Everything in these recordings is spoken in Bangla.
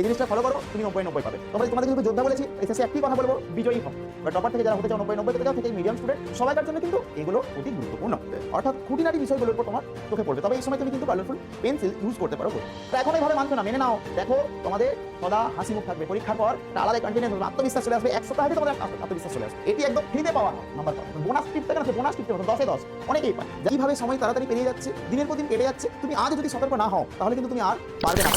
এই জিনিসটা ফলো করো, তুমি 90-90 পাবে। তোমাদের কিন্তু যোদ্ধা বলেছি, এসএসসি একটি কথা বলবো, বিজয়ী হোক। বা টপার থেকে যারা হতে চাও 90-90 পেতে যাও, থেকে মিডিয়াম স্টুডেন্ট সবাইকার জন্য কিন্তু এগুলো অতি গুরুত্বপূর্ণ। অর্থাৎ খুঁটিনাটি বিষয়গুলোর উপর তোমার চোখে পড়বে। তবে এই সময় তুমি কিন্তু কালারফুল পেন্সিল ইউজ করতে পারো। তো এখন এইভাবে মানছো না, মেনে নাও। দেখো তোমাদের সদা হাসি মুখ থাকবে, পরীক্ষার পর একটা আলাদা কন্টিনিউয়াস হবে, আত্মবিশ্বাস চলে আসবে। এক সপ্তাহে তোমাদের আত্মবিশ্বাস চলে আসবে। এটি একদম ফ্রিতে পাওয়া নাম্বার পাওয়া। বোনাস টিপতে কেন, বোনাস টিপতে 10-এ 10 অনেকেই পায়। এইভাবে সময় তাড়াতাড়ি পেরিয়ে যাচ্ছে, দিনের পর দিন কেটে যাচ্ছে। তুমি আজ যদি সতর্ক না হও তাহলে কিন্তু তুমি আর পারবে না।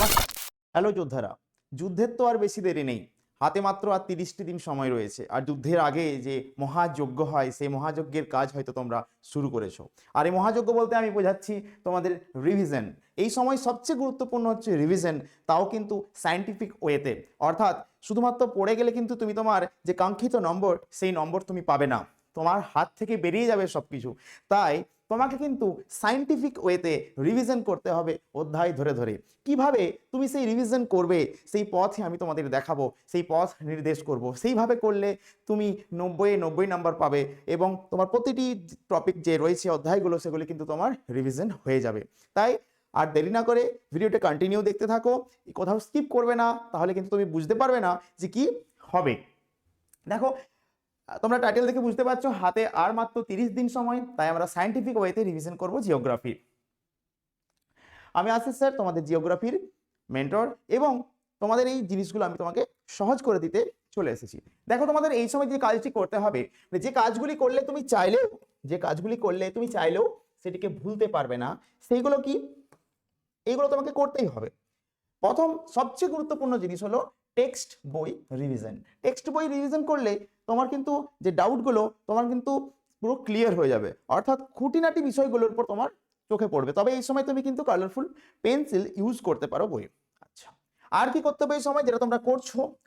হ্যালো যোদ্ধারা, যুদ্ধের তো আর বেশি দেরি নেই, হাতে মাত্র আর 30টি দিন সময় রয়েছে। আর যুদ্ধের আগে যে মহাযজ্ঞ হয়, সেই মহাযজ্ঞের কাজ হয়তো তোমরা শুরু করেছো। আর এই মহাযজ্ঞ বলতে আমি বোঝাচ্ছি তোমাদের রিভিশন। এই সময় সবচেয়ে গুরুত্বপূর্ণ হচ্ছে রিভিশন, তাও কিন্তু সায়েন্টিফিক ওয়েতে। অর্থাৎ শুধুমাত্র পড়ে গেলে কিন্তু তুমি তোমার যে কাঙ্ক্ষিত নম্বর, সেই নম্বর তুমি পাবে না, তোমার হাত থেকে বেরিয়ে যাবে সব কিছু। তাই তোমাকে কিন্তু সায়েন্টিফিক ওয়েতে রিভিশন করতে হবে, অধ্যায় ধরে ধরে। কিভাবে তুমি সেই রিভিশন করবে, সেই পথে আমি তোমাদের দেখাবো, সেই পথ নির্দেশ করব। সেইভাবে করলে তুমি 90-90 নাম্বার পাবে এবং তোমার প্রতিটি টপিক যে রয়েছে অধ্যায়গুলো, সেগুলি কিন্তু তোমার রিভিশন হয়ে যাবে। তাই আর দেরি না করে ভিডিওটা কন্টিনিউ দেখতে থাকো, কোথাও স্কিপ করবে না, তাহলে কিন্তু তুমি বুঝতে পারবে না যে কি হবে। দেখো, তোমরা টাইটেল দেখে বুঝতে পারছো হাতে আর মাত্র 30 দিন সময়। তাই আমরা সায়েন্টিফিক ওয়েতে রিভিশন করব জিওগ্রাফি। আমি আশিস স্যার, তোমাদের জিওগ্রাফির মেন্টর, এবং তোমাদের এই জিনিসগুলো আমি তোমাকে সহজ করে দিতে চলে এসেছি। দেখো, তোমাদের এই সময় যে কাজটি করতে হবে, যে কাজগুলি করলে তুমি চাইলেও সেটিকে ভুলতে পারবে না, সেইগুলো কি? এইগুলো তোমাকে করতেই হবে। প্রথম সবচেয়ে গুরুত্বপূর্ণ জিনিস হলো টেক্সট বই রিভিশন। টেক্সট বই রিভিশন করলে তোমার কিন্তু যে ডাউটগুলো তোমার কিন্তু পুরো ক্লিয়ার হয়ে যাবে। অর্থাৎ খুঁটিনাটি বিষয়গুলোর উপর তোমার চোখে পড়বে। তবে এই সময় তুমি কিন্তু কালারফুল পেন্সিল ইউজ করতে পারো বই। আচ্ছা, আর কি করতে হবে এই সময়, যেটা তোমরা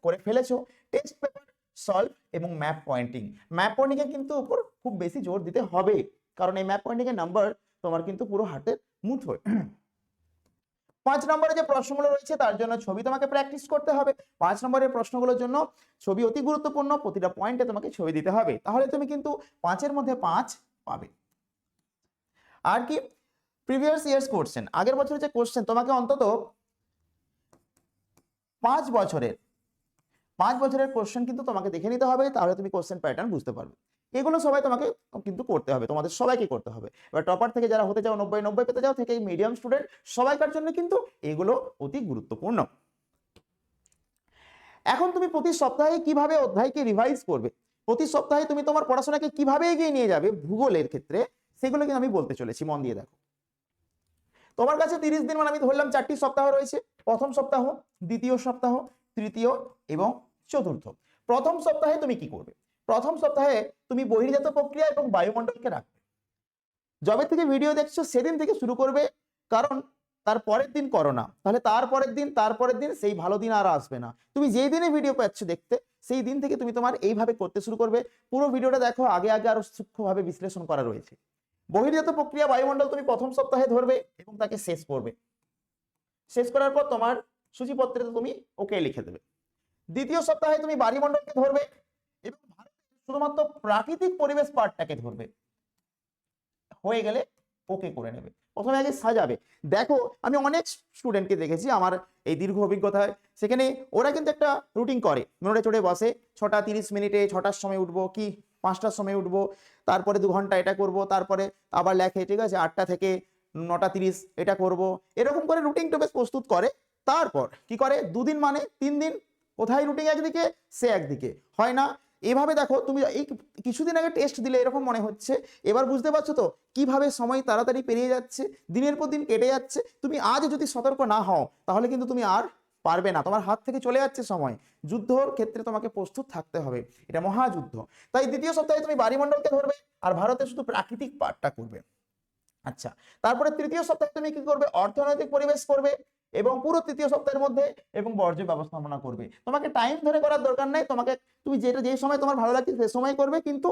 করে ফেলেছো? টেক্সট পেপার সলভ এবং ম্যাপ পয়েন্টিং। ম্যাপ পয়েন্টিং এর কিন্তু উপর খুব বেশি জোর দিতে হবে, কারণ এই ম্যাপ পয়েন্টিং এর নাম্বার তোমার কিন্তু পুরো হাতের মুঠোয়। 5 নম্বরে যে প্রশ্নগুলো রয়েছে তার জন্য ছবি তোমাকে প্র্যাকটিস করতে হবে। 5 নম্বরের প্রশ্নগুলোর জন্য ছবি অতি গুরুত্বপূর্ণ, প্রতিটা পয়েন্টে তোমাকে ছবি দিতে হবে, তাহলে তুমি কিন্তু 5-এর মধ্যে 5 পাবে। আর কি? প্রিভিয়াস ইয়ার্স কোশ্চেন, আগের বছরের যে কোশ্চেন, তোমাকে অন্তত 5 বছরের কোশ্চেন কিন্তু তোমাকে দেখে নিতে হবে, তাহলে তুমি কোশ্চেন প্যাটার্ন বুঝতে পারবে। এগুলো সবাই তোমাকে কিন্তু করতে হবে, তোমাদের সবাইকে করতে হবে। এবার টপার থেকে যারা হতে চাও, 90-90 পেতে যাও, থেকে মিডিয়াম স্টুডেন্ট সবাইকার জন্য কিন্তু এগুলো অতি গুরুত্বপূর্ণ। এখন তুমি প্রতি সপ্তাহে কিভাবে অধ্যায়কে রিভাইজ করবে, প্রতি সপ্তাহে তুমি তোমার পড়াশোনাকে কিভাবে এগিয়ে নিয়ে যাবে ভূগোলের ক্ষেত্রে, সেগুলো কিন্তু আমি বলতে চলেছি। মন দিয়ে দেখো, তোমার কাছে 30 দিন, মানে আমি ধরলাম 4টি সপ্তাহ রয়েছে। প্রথম সপ্তাহ, দ্বিতীয় সপ্তাহ, তৃতীয় এবং চতুর্থ। প্রথম সপ্তাহে তুমি কি করবে? প্রথম সপ্তাহে তুমি বহির্জাত প্রক্রিয়া এবং বায়ুমণ্ডলকে রাখবে। যবে থেকে ভিডিও দেখছো সেদিন থেকে শুরু করবে, কারণ তার পরের দিন করো না, তাহলে তারপরের দিন সেই ভালো দিন আর আসবে না। তুমি যেই দিনে ভিডিও পাচ্ছ দেখতে, সেই দিন থেকে তুমি তোমার এইভাবে করতে শুরু করবে। পুরো ভিডিওটা দেখো, আগে আরো সূক্ষ্মভাবে বিশ্লেষণ করা রয়েছে। বহির্জাত প্রক্রিয়া বায়ুমণ্ডল তুমি প্রথম সপ্তাহে ধরবে এবং তাকে শেষ করবে। শেষ করার পর তোমার সূচিপত্রে তুমি ওকে লিখে দেবে। দ্বিতীয় সপ্তাহে তুমি বায়ুমণ্ডলকে ধরবে এবং শুধুমাত্র প্রাকৃতিক পরিবেশ পার্টটাকে ধরবে। হয়ে গেলে ওকে করে নেবে। প্রথমে আগে সাজাবে। দেখো, আমি অনেক স্টুডেন্টকে দেখেছি আমার এই দীর্ঘ অভিজ্ঞতায়, সেখানে ওরা কিন্তু একটা রুটিন করে, নড়ে চড়ে বসে। 6টা 30 মিনিটে 6টার সময় উঠবো, কি 5টার সময় উঠবো, তারপরে 2 ঘন্টা এটা করব, তারপরে আবার লেখে, ঠিক আছে, 8টা থেকে 9টা 30 এটা করব। এরকম করে রুটিনটা বেশ প্রস্তুত করে। তারপর কি করে, 2 দিন মানে 3 দিন কোথায় রুটিন একদিকে, সে একদিকে হয় না। এভাবে দেখো, তুমি এই কিছুদিন আগে টেস্ট দিলে এরকম মনে হচ্ছে, এবার বুঝতে পারছো তো কিভাবে সময় তাড়াতাড়ি পেরিয়ে যাচ্ছে, দিনের পর দিন কেটে যাচ্ছে। তুমি আজ যদি সতর্ক না হও তাহলে কিন্তু তুমি আর পারবে না, তোমার হাত থেকে চলে যাচ্ছে সময়। যুদ্ধর ক্ষেত্রে তোমাকে প্রস্তুত থাকতে হবে, এটা মহাযুদ্ধ। তাই দ্বিতীয় সপ্তাহে তুমি বায়ুমণ্ডলকে ধরবে আর ভারতে শুধু প্রাকৃতিক পার্টটা করবে। আচ্ছা, তারপরে তৃতীয় সপ্তাহে তুমি কি করবে, অর্থনৈতিক পরিবেশ করবে এবং পুরো তৃতীয় সপ্তাহের মধ্যে এবং বর্জ্য ব্যবস্থাপনা করবে। তোমাকে টাইম ধরে করার দরকার নাই, তুমি যে সময় তোমার ভালো লাগছে সে সময় করবে, কিন্তু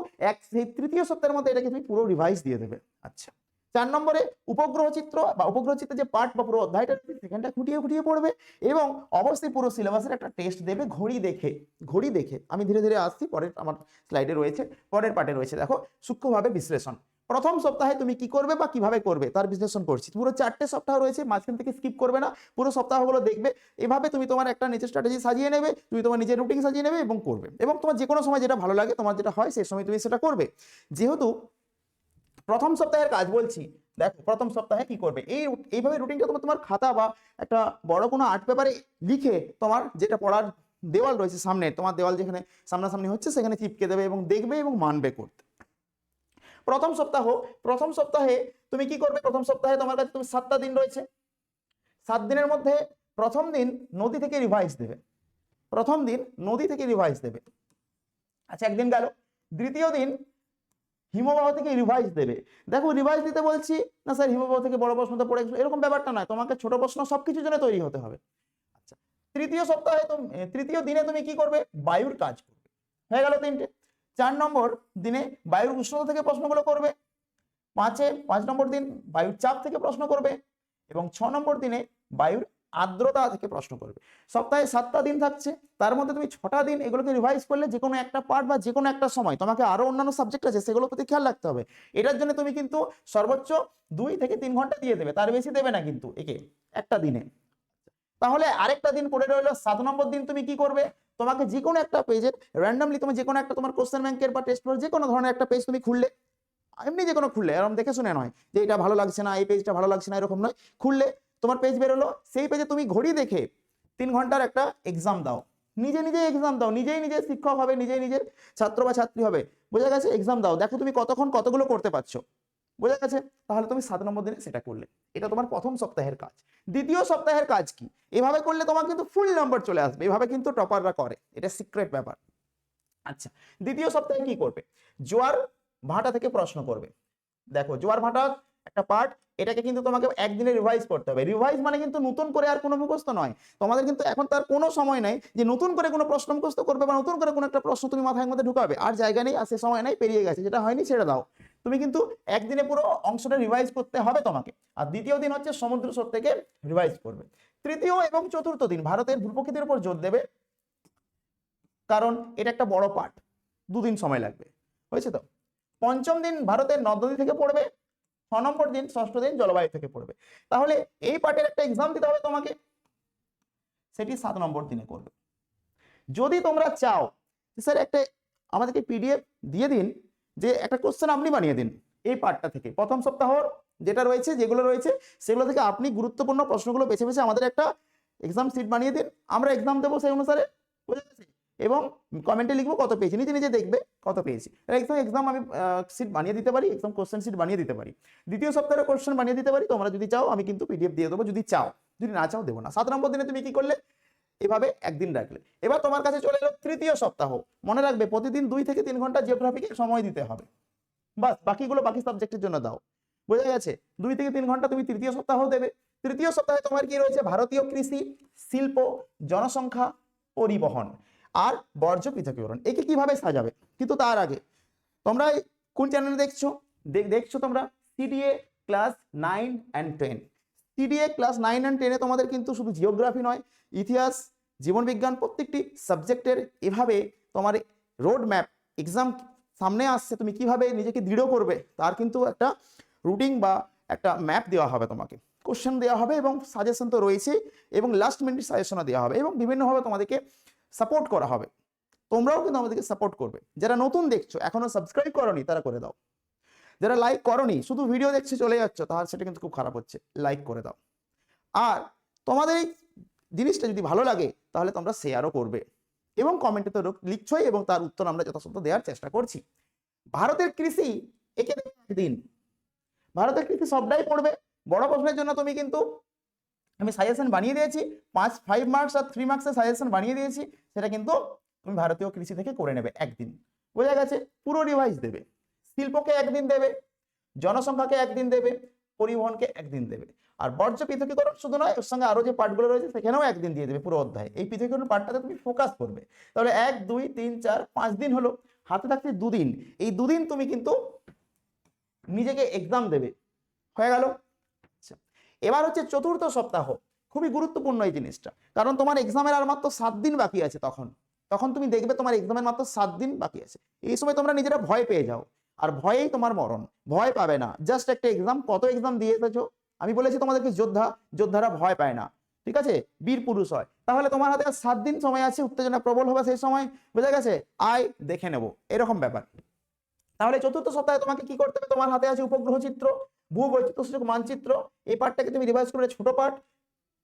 সেই তৃতীয় সপ্তাহের মধ্যে এটাকে তুমি পুরো রিভাইজ দিয়ে দেবে। আচ্ছা, 4 নম্বরে উপগ্রহ চিত্র বা উপগ্রহ চিত্রের যে পার্ট বা পুরো অধ্যায়টা সেখানটা খুঁটিয়ে পড়বে এবং অবশ্যই পুরো সিলেবাসের একটা টেস্ট দেবে ঘড়ি দেখে। আমি ধীরে ধীরে আসছি, পরের আমার স্লাইডে রয়েছে, পরের পার্টে রয়েছে, দেখো সূক্ষ্মভাবে বিশ্লেষণ। প্রথম সপ্তাহে তুমি কি করবে বা কিভাবে করবে তার বিশ্লেষণ করছি। পুরো 4টে সপ্তাহ রয়েছে, মাঝখান থেকে স্কিপ করবে না, পুরো সপ্তাহগুলো দেখবে। এভাবে তুমি তোমার একটা নিজের স্ট্র্যাটেজি সাজিয়ে নেবে, তুমি তোমার নিজের রুটিন সাজিয়ে নেবে এবং করবে, এবং তোমার যে কোনো সময় যেটা ভালো লাগে, তোমার যেটা হয় সেই সময় তুমি সেটা করবে। যেহেতু প্রথম সপ্তাহের কাজ বলছি, দেখো প্রথম সপ্তাহে কি করবে, এইভাবে রুটিনটা তোমার খাতা বা একটা বড় কোনো আর্ট পেপারে লিখে তোমার যেটা পড়ার দেওয়াল রয়েছে সামনে, তোমার দেওয়াল যেখানে সামনাসামনি হচ্ছে সেখানে চিপকে দেবে এবং দেখবে এবং মানবে করতে। প্রথম সপ্তাহে তুমি কি করবে, প্রথম সপ্তাহে তোমার কাছে তুমি 7টা দিন রয়েছে। 7 দিনের মধ্যে প্রথম দিন নদী থেকে রিভাইজ দেবে, প্রথম দিন নদী থেকে রিভাইজ দেবে। আচ্ছা, একদিন গেল। দ্বিতীয় দিন হিমবাহ থেকে রিভাইজ দেবে। দেখো রিভাইজ দিতে বলছি না স্যার হিমবাহ থেকে বড় প্রশ্ন তো পড়ে গেছিল, এরকম ব্যাপারটা নয়, তোমাকে ছোট প্রশ্ন সবকিছুর জন্য তৈরি হতে হবে। আচ্ছা, তৃতীয় দিনে তুমি কি করবে, বায়ুর কাজ করবে। হয়ে গেল 3টে। 4 নম্বর দিনে বায়ুর উষ্ণতা থেকে প্রশ্নগুলো করবে। 5 নম্বর দিন বায়ুর চাপ থেকে প্রশ্ন করবে এবং 6 নম্বর দিনে বায়ুর আর্দ্রতা থেকে প্রশ্ন করবে। সপ্তাহে 7টা দিন থাকছে, তার মধ্যে তুমি 6টা দিন এগুলোকে রিভাইজ করলে যে কোনো একটা পার্ট বা যে কোনো একটা সময়, তোমাকে আরো অন্যান্য সাবজেক্ট আছে সেগুলোর প্রতি খেয়াল রাখতে হবে। এটার জন্য তুমি কিন্তু সর্বোচ্চ 2 থেকে 3 ঘন্টা দিয়ে দেবে, তার বেশি দেবে না কিন্তু একে একটা দিনে। তাহলে আরেকটা দিন পড়ে রইলো 7 নম্বর দিন। তুমি কি করবে, তোমাকে যে কোনো একটা পেজের র্যান্ডমলি তুমি যে কোনো একটা তোমার কোশ্চেন ব্যাংকের বা টেস্ট পেপার যে কোনো ধরনের একটা পেজ তুমি খুললে, এমনি যে কোনো খুললে, এরকম দেখে শুনে নয় যে এটা ভালো লাগছে না, এই পেজটা ভালো লাগছে না, এরকম নয়, খুললে তোমার পেজ বেরোলো, সেই পেজে তুমি ঘড়ি দেখে 3 ঘন্টার একটা এক্সাম দাও। নিজে নিজে এক্সাম দাও, নিজেই নিজের শিক্ষক হবে, নিজেই নিজের ছাত্র বা ছাত্রী হবে, বোঝা গেছে? এক্সাম দাও, দেখো তুমি কতক্ষণ কতগুলো করতে পারছো, বোঝা গেছে? তাহলে তুমি 7 নম্বর দিনে সেটা করলে। এটা তোমার প্রথম সপ্তাহের কাজ। দ্বিতীয় সপ্তাহের কাজ কি, এভাবে করলে তোমার কিন্তু ফুল নাম্বার চলে আসবে, এভাবে কিন্তু টপাররা করে, এটা সিক্রেট ব্যাপার। আচ্ছা, দ্বিতীয় সপ্তাহে কি করবে, জোয়ার ভাটা থেকে প্রশ্ন করবে। দেখো জোয়ার ভাটা একটা পার্ট, এটাকে কিন্তু তোমাকে একদিনে রিভাইজ করতে হবে। রিভাইজ মানে কিন্তু নতুন করে আর কোনো মুখস্থ নয়, তোমাদের কিন্তু এখন তার কোনো সময় নাই যে নতুন করে কোনো প্রশ্ন মুখস্থ করবে বা নতুন করে কোনো একটা প্রশ্ন তুমি মাথার মধ্যে ঢুকাবে, আর জায়গা নেই, আর সে সময় নাই, পেরিয়ে গেছে, যেটা হয়নি ছেড়ে দাও। তুমি কিন্তু একদিনে পুরো অংশটা রিভাইজ করতে হবে তোমাকে। আর দ্বিতীয় দিন হচ্ছে সমুদ্র স্রোত থেকে রিভাইজ করবে। তৃতীয় এবং চতুর্থ দিন ভারতের ভূপ্রকৃতির উপর জোর দেবে, কারণ এটা একটা বড় পার্ট, 2 দিন সময় লাগবে, হয়েছে তো? পঞ্চম দিন ভারতের নদ নদী থেকে পড়বে। 6 নম্বর দিন, ষষ্ঠ দিন জলবায়ু থেকে পড়বে। তাহলে এই পার্টের একটা এক্সাম দিতে হবে তোমাকে, সেটি 7 নম্বর দিনে করবে। যদি তোমরা চাও স্যার একটা আমাদেরকে পিডিএফ দিয়ে দিন, যে একটা কোশ্চেন আপনি বানিয়ে দিন এই পার্টটা থেকে, প্রথম সপ্তাহর যেটা রয়েছে, যেগুলো রয়েছে সেগুলো থেকে আপনি গুরুত্বপূর্ণ প্রশ্নগুলো বেছে বেছে আমাদের একটা এক্সাম সিট বানিয়ে দিন, আমরা এক্সাম দেবো সেই অনুসারে, বুঝে গেছে? এবং কমেন্টে লিখবো কত পেয়েছি, নিজে নিজে দেখবে কত পেয়েছি। এক্সাম আমি সিট বানিয়ে দিতে পারি, এক্সাম কোশ্চেন সিট বানিয়ে দিতে পারি, দ্বিতীয় সপ্তাহের কোশ্চেন বানিয়ে দিতে পারি। তোমরা যদি চাও আমি কিন্তু পিডিএফ দিয়ে দেবো, যদি চাও, যদি না চাও দেবো না। 7 নম্বর দিনে তুমি কি করলে, এভাবে একদিন রাখলে। এবার তোমার কাছে চলে এলো তৃতীয় সপ্তাহ। মনে রাখবে প্রতিদিন 2 থেকে 3 ঘন্টা জিওগ্রাফিকে সময় দিতে হবে, বাস, বাকিগুলো বাকি সাবজেক্টের জন্য দাও, বোঝা গেছে? 2 থেকে 3 ঘন্টা তুমি তৃতীয় সপ্তাহ দেবে। তৃতীয় সপ্তাহে তোমার কি রয়েছে, ভারতীয় কৃষি, শিল্প, জনসংখ্যা, পরিবহন আর বর্জ্য পৃথকীকরণ। একে কিভাবে সাজাবে, কিন্তু তার আগে তোমরা কোন চ্যানেলে দেখছো তোমরা CDA class 9 and 10। CDA class 9 and 10 এ তোমাদের কিন্তু শুধু জিওগ্রাফি নয়, ইতিহাস, জীবন বিজ্ঞান, প্রত্যেকটি সাবজেক্টের এভাবে তোমার রোড ম্যাপ, এক্সাম সামনে আসছে, তুমি কিভাবে নিজেকে দৃঢ় করবে তার কিন্তু একটা রুটিন বা একটা ম্যাপ দেওয়া হবে তোমাকে, কোশ্চেন দেওয়া হবে এবং সাজেশন তো রয়েছে, এবং লাস্ট মিনিট সাজেশনও দেওয়া হবে, এবং বিভিন্নভাবে তোমাদেরকে সাপোর্ট করা হবে। তোমরাও কিন্তু আমাদেরকে সাপোর্ট করবে। যারা নতুন দেখছো, এখনো সাবস্ক্রাইব করোনি, তারা করে দাও। যারা লাইক করোনি, শুধু ভিডিও দেখছে চলে যাচ্ছ, তাহলে সেটা কিন্তু খুব খারাপ হচ্ছে, লাইক করে দাও। আর তোমাদের এই জিনিসটা যদি ভালো লাগে তাহলে তোমরা শেয়ারও করবে, এবং কমেন্টে তো লিখছই, এবং তার উত্তর আমরা যথাযথ দেওয়ার চেষ্টা করছি। ভারতের কৃষি, একে দেবে একদিন, ভারতের কৃষি সবটাই পড়বে। বড় প্রশ্নের জন্য তুমি কিন্তু আমি সাজেশন বানিয়ে দিয়েছি, 5 মার্কস আর 3 মার্কসের সাজেশন বানিয়ে দিয়েছি, সেটা কিন্তু তুমি ভারতীয় কৃষি থেকে করে নেবে একদিন, বোঝা গেছে? পুরো রিভাইজ দেবে। শিল্পকে একদিন দেবে, জনসংখ্যাকে একদিন দেবে, পরিবহনকে একদিন দেবে, আর বর্জ্য পৃথকীকরণ শুধু নয়, ওর সঙ্গে আরো যে পার্টগুলো রয়েছে সেখানেও একদিন দিয়ে দেবে পুরো অধ্যায়। এই পৃথকীকরণ পার্টটাতে তুমি ফোকাস করবে। তাহলে 1 2 3 4 5 দিন হলো, হাতে থাকছে 2 দিন। এই 2 দিন তুমি কিন্তু নিজেকে এক্সাম দেবে, হয়ে গেল? আচ্ছা, এবার হচ্ছে চতুর্থ সপ্তাহ, খুবই গুরুত্বপূর্ণ এই জিনিসটা, কারণ তোমার এক্সামের আর মাত্র 7 দিন বাকি আছে। তখন তুমি দেখবে তোমার এক্সামের মাত্র 7 দিন বাকি আছে। এই সময় তোমরা নিজেরা ভয় পেয়ে যাও, আর ভয়েই তোমার মরণ। ভয় পাবে না, জাস্ট একটা এক্সাম। কত এক্সাম দিয়ে এসেছো, আমি বলেছি তোমাদেরকে যোদ্ধারা ভয় পায় না, ঠিক আছে, বীর পুরুষ হয়। তাহলে তোমার হাতে আর 7 দিন সময় আছে, উত্তেজনা প্রবল হবে সেই সময়, বোঝা গেছে, আয় দেখে নেব, এরকম ব্যাপার। তাহলে চতুর্থ সপ্তাহে তোমাকে কি করতে হবে, তোমার হাতে আছে উপগ্রহ চিত্র, ভূবৈচিত্র্য মানচিত্র, এই পার্টটাকে তুমি রিভাইজ করে, ছোট পার্ট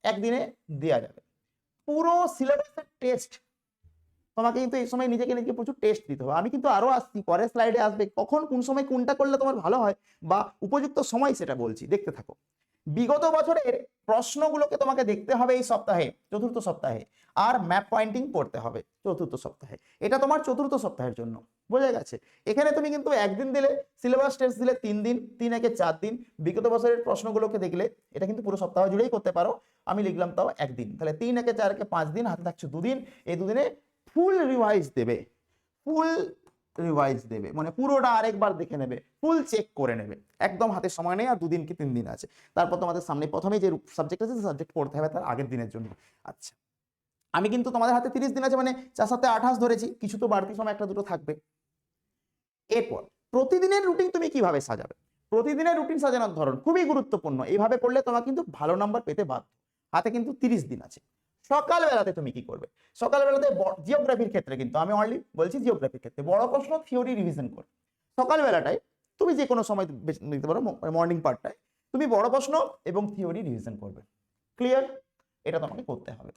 একদিনে দেওয়া যাবে। পুরো সিলেবাসের টেস্ট তোমাকে কিন্তু এই সময় নিজেকে প্রচুর টেস্ট দিতে হবে। আমি কিন্তু আরো আসছি, পরের স্লাইডে আসবে, কখন কোন সময় কোনটা করলে তোমার ভালো হয় বা উপযুক্ত সময় সেটা বলছি, দেখতে থাকো। বিগত বছরের প্রশ্নগুলোকে তোমাকে দেখতে হবে এই সপ্তাহে, চতুর্থ সপ্তাহে, আর ম্যাপ পয়েন্টিং করতে হবে চতুর্থ সপ্তাহে। এটা তোমার চতুর্থ সপ্তাহের জন্য, বোঝা গেছে। এখানে তুমি কিন্তু একদিন দিলে, সিলেবাস টেস্ট দিলে 3 দিন, 3 একে 4 দিন, বিগত বছরের প্রশ্নগুলোকে দেখলে এটা কিন্তু পুরো সপ্তাহ জুড়েই করতে পারো। আমি লিখলাম তাও একদিন, তাহলে 3 একে 4 একে 5 দিন, হাতে থাকছে 2 দিন। এই 2 দিনে ফুল রিভাইজ দেবে, মানে পুরোটা আরেকবার দেখে নেবে, ফুল চেক করে নেবে, একদম হাতে সময় নেই, আর 2 দিন কি 3 দিন আছে। তারপর তোমাদের সামনে প্রথমে যে সাবজেক্ট আছে, সাবজেক্ট পড়তে হবে তার আগের দিনের জন্য। আচ্ছা, আমি কিন্তু তোমাদের হাতে 30 দিন আছে, মানে 4 7 28 ধরেছি, কিছু তো বাড়তি সময় একটা দুটো থাকবে। এরপর প্রতিদিনের রুটিন তুমি কিভাবে সাজাবে, প্রতিদিনের রুটিন সাজানোর ধরন খুবই গুরুত্বপূর্ণ। এইভাবে করলে তোমার কিন্তু ভালো নাম্বার পেতে বাধ্য। হাতে কিন্তু 30 দিন আছে। সকালবেলাতে তুমি কি করবে, সকালবেলাতে জিওগ্রাফির ক্ষেত্রে কিন্তু আমি অনলি বলছি, জিওগ্রাফির ক্ষেত্রে বড় প্রশ্ন থিওরি রিভিশন করবে। সকালবেলাটায় তুমি যে কোনো সময় নিতে পারো, মর্নিং পার্টটায় তুমি বড় প্রশ্ন এবং থিওরি রিভিশন করবে। ক্লিয়ার? এটা তোমাকে করতে হবে,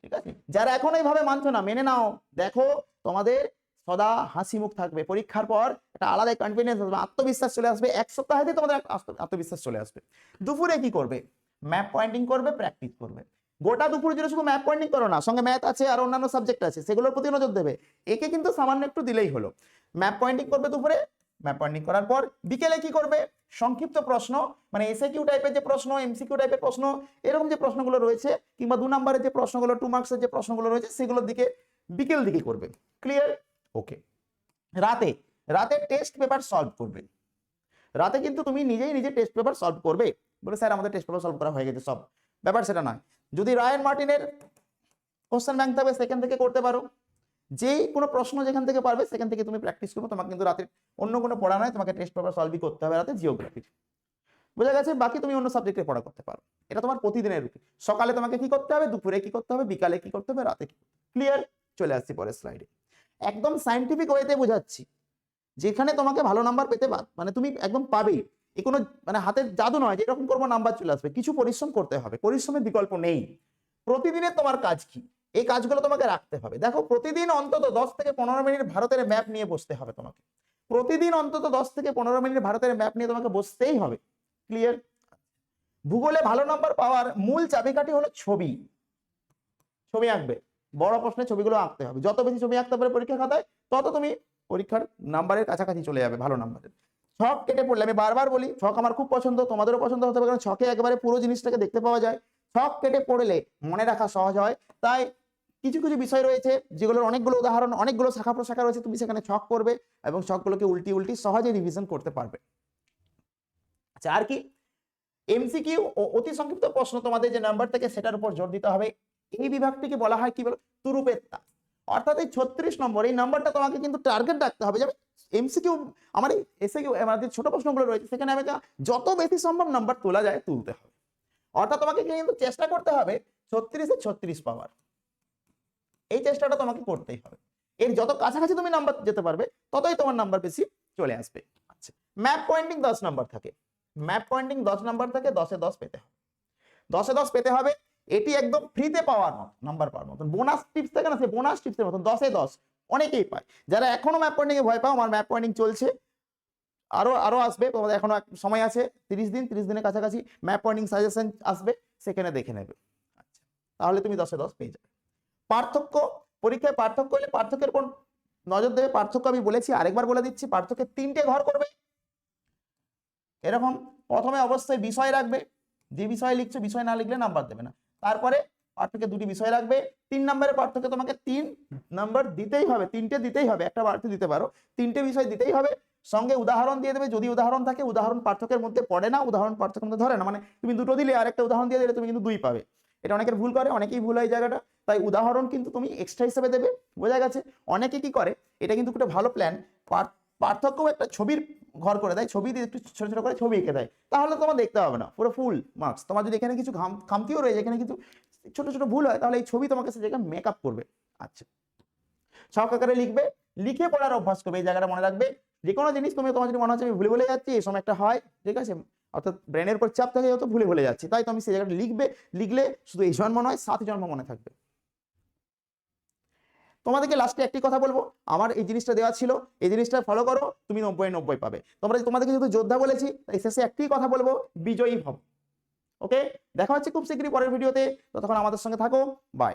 ঠিক আছে। যারা এখন এইভাবে মানছো না, মেনে নাও, দেখো তোমাদের সদা হাসি মুখ থাকবে, পরীক্ষার পর একটা আলাদা কনফিডেন্স আসবে, আত্মবিশ্বাস চলে আসবে, এক সপ্তাহেতে তোমাদের আত্মবিশ্বাস চলে আসবে। দুপুরে কি করবে, ম্যাপ পয়েন্টিং করবে, প্র্যাকটিস করবে। গোটা দুপুর জুড়ে শুধু ম্যাপ পয়েন্টিং করো না, সঙ্গে ম্যাথ আছে আর অন্যান্য সাবজেক্ট আছে, সেগুলোর প্রতি নজর দেবে। একে কিন্তু সামান্য একটু দিলেই হলো। ম্যাপ পয়েন্টিং করবে দুপুরে, ম্যাপ পয়েন্টিং করার পর বিকেলে কি করবে, সংক্ষিপ্ত প্রশ্ন, মানে এসএকিউ টাইপের যে প্রশ্ন, এমসিকিউ টাইপের প্রশ্ন, এরকম যে প্রশ্নগুলো রয়েছে, কিংবা 2 নম্বরের যে প্রশ্নগুলো, 2 মার্কসের যে প্রশ্নগুলো রয়েছে, সেগুলোর দিকে বিকেল দিকে করবে। ক্লিয়ার? ওকে। রাতে টেস্ট পেপার সলভ করবে। রাতে কিন্তু তুমি নিজে টেস্ট পেপার সলভ করবে। বলে স্যার আমাদের টেস্ট পেপার সলভ করা হয়ে গেছে সব, ব্যাপার সেটা নয়। যদি রায়ান মার্টিনের কোশ্চেন ব্যাংক থাকবে, সেখান থেকে করতে পারো। যেই কোনো প্রশ্ন যেখান থেকে পারবে সেখান থেকে তুমি প্র্যাকটিস করবে। তোমাকে কিন্তু রাতে অন্য কোনো পড়া নয়, তোমাকে টেস্ট পেপার সলভই করতে হবে রাতে, জিওগ্রাফির, বোঝা গেছে। বাকি তুমি অন্য সাবজেক্টে পড়া করতে পারো। এটা তোমার প্রতিদিনের রুটিন। সকালে তোমাকে কি করতে হবে, দুপুরে কি করতে হবে, বিকালে কি করতে হবে, রাতে কি। ক্লিয়ার? চলে আসছি পরের স্লাইডে। একদম সায়েন্টিফিক ওয়েতে বোঝাচ্ছি, যেখানে তোমাকে ভালো নাম্বার পেতে মানে তুমি একদম পাবেই। এই কোনো মানে হাতের জাদু নয় যে এরকম করবো নাম্বার চলে আসবে, কিছু পরিশ্রম করতে হবে, পরিশ্রমের বিকল্প নেই। প্রতিদিনের তোমার কাজ কি, এই কাজগুলো তোমাকে রাখতে হবে। দেখো, প্রতিদিন অন্তত 10 থেকে 15 মিনিট ভারতের ম্যাপ নিয়ে বসতে হবে তোমাকে। প্রতিদিন অন্তত 10 থেকে 15 মিনিট ভারতের ম্যাপ নিয়ে তোমাকে বসতেই হবে। ক্লিয়ার? ভূগোলে ভালো নাম্বার পাওয়ার মূল চাবিকাঠি হলো ছবি আঁকবে। বড় প্রশ্নের ছবিগুলো আঁকতে হবে। যত বেশি ছবি আঁকতে পারবে পরীক্ষা খাতায়, তত তুমি পরীক্ষার নাম্বারের কাছাকাছি চলে যাবে, ভালো নাম্বারের। ছক কেটে পড়লে, আমি বারবার বলি, ছক আমার খুব পছন্দ, তোমাদেরও পছন্দ হতে পারে, কারণ ছকে একেবারে পুরো জিনিসটাকে দেখতে পাওয়া যায়। ছক কেটে পড়লে মনে রাখা সহজ হয়। তাই কিছু কিছু বিষয় রয়েছে যেগুলোর অনেকগুলো উদাহরণ, অনেকগুলো শাখা প্রশাখা রয়েছে, তুমি সেখানে ছক করবে এবং ছকগুলোকে উল্টি সহজে রিভিশন করতে পারবে। আচ্ছা, আর কি, এমসিকিউ ও অতি সংক্ষিপ্ত প্রশ্ন তোমাদের যে নাম্বার থেকে সেটার উপর জোর দিতে হবে। এই বিভাগটিকে বলা হয় কি বলো, তুরুপেত্তা। অর্থাৎ এই 36 নম্বর, এই নাম্বারটা তোমাকে কিন্তু টার্গেট রাখতে হবে যে এমসিকিউ, আমার এই এসএকিউ, আমাদের ছোট প্রশ্নগুলো রয়েছে সেখানে আমি যত বেশি সম্ভব নাম্বার তোলা যায় তুলতে হবে। অর্থাৎ তোমাকে কিন্তু চেষ্টা করতে হবে 36-এ 36 পাওয়ার। এই চেষ্টাটা তোমাকে করতেই হবে। এর যত কাছাকাছি তুমি নাম্বার যেতে পারবে, ততই তোমার নাম্বার বেশি চলে আসবে। আচ্ছা, ম্যাপ পয়েন্টিং 10 নাম্বার থাকে। ম্যাপ পয়েন্টিং 10 নাম্বার থাকে, 10-এ 10 পেতে হবে। 10-এ 10 পেতে হবে। এটি একদম ফ্রিতে পাওয়ার মতো, নাম্বার পাওয়ার মতন। বোনাস টিপস থাকে না, সেই বোনাস টিপসের মতন 10-এ 10 অনেকেই পায়। যারা এখনো ম্যাপ পয়েন্টিং এ ভয় পাও, আমার ম্যাপ পয়েন্টিং চলছে, আরো আসবে, তোমাদের এখনো সময় আছে, 30 দিনের কাছাকাছি ম্যাপ পয়েন্টিং সাজেশন আসবে, সেখানে দেখে নেবে। আচ্ছা, তাহলে তুমি 10-এ 10 পেয়ে যাবে। পার্থক্য, পরীক্ষায় পার্থক্য হলে পার্থক্যের উপর নজর দেবে। পার্থক্য আমি বলেছি, আরেকবার বলে দিচ্ছি, পার্থক্যের 3টে ঘর করবে। এরকম, প্রথমে অবশ্যই বিষয় রাখবে, যে বিষয় লিখছো, বিষয় না লিখলে নাম্বার দেবে না। তারপরে পার্থক্যে 2টি বিষয় রাখবে। 3 নম্বরের পার্থক্যে তোমাকে 3 নাম্বার দিতেই হবে, 3টে দিতেই হবে, একটা বাড়তি দিতে পারো, 3টে বিষয় দিতেই হবে। সঙ্গে উদাহরণ দিয়ে দেবে, যদি উদাহরণ থাকে। উদাহরণ পার্থক্যের মধ্যে পড়ে না, উদাহরণ পার্থক্যের মধ্যে ধরে না, মানে তুমি 2টো দিলে আর একটা উদাহরণ দিয়ে দিলে তুমি কিন্তু 2 পাবে। এটা অনেকের ভুল করে, অনেকেই ভুল হয় জায়গাটা। তাই উদাহরণ কিন্তু তুমি এক্সট্রা হিসেবে দেবে, বোঝা গেছে। অনেকে কি করে, এটা কিন্তু একটা ভালো প্ল্যান, পার্থক্য একটা ছবির ঘর করে দেয়, ছবি দিয়ে একটু ছোট ছোট করে ছবি এঁকে দেয়, তাহলে তোমার দেখতে হবে না, পুরো ফুল মার্কস। তোমার যদি এখানে কিছু খামতিও রয়েছে, এখানে কিছু ছোট ছোট ভুল হয়, তাহলে এই ছবি তোমাকে সে জায়গায় মেকআপ করবে। আচ্ছা, ছক আকারে লিখবে, লিখে পড়ার অভ্যাস করবে, এই জায়গাটা মনে রাখবে। যে কোনো জিনিস তোমার যদি মনে হচ্ছে আমি ভুলে যাচ্ছি, এই সময় একটা হয়, ঠিক আছে, অর্থাৎ ব্রেনের উপর চাপ থাকে, হয়তো ভুলে যাচ্ছি, তাই তো আমি সেই জায়গাটা লিখবে, লিখলে শুধু এই জন্ম নয় 7 জন্ম মনে থাকবে। তোমাদেরকে লাস্টে একটি কথা বলবো, আমার এই জিনিসটা দেওয়া ছিল, এই জিনিসটা ফলো করো, তুমি 90 পাবে। তোমাদেরকে যেহেতু যোদ্ধা বলেছি, তাই শেষে একটি কথা বলবো, বিজয়ী ভব। ওকে, দেখা হচ্ছে খুব শীঘ্রই পরের ভিডিওতে, ততক্ষণ আমাদের সঙ্গে থাকো, বাই।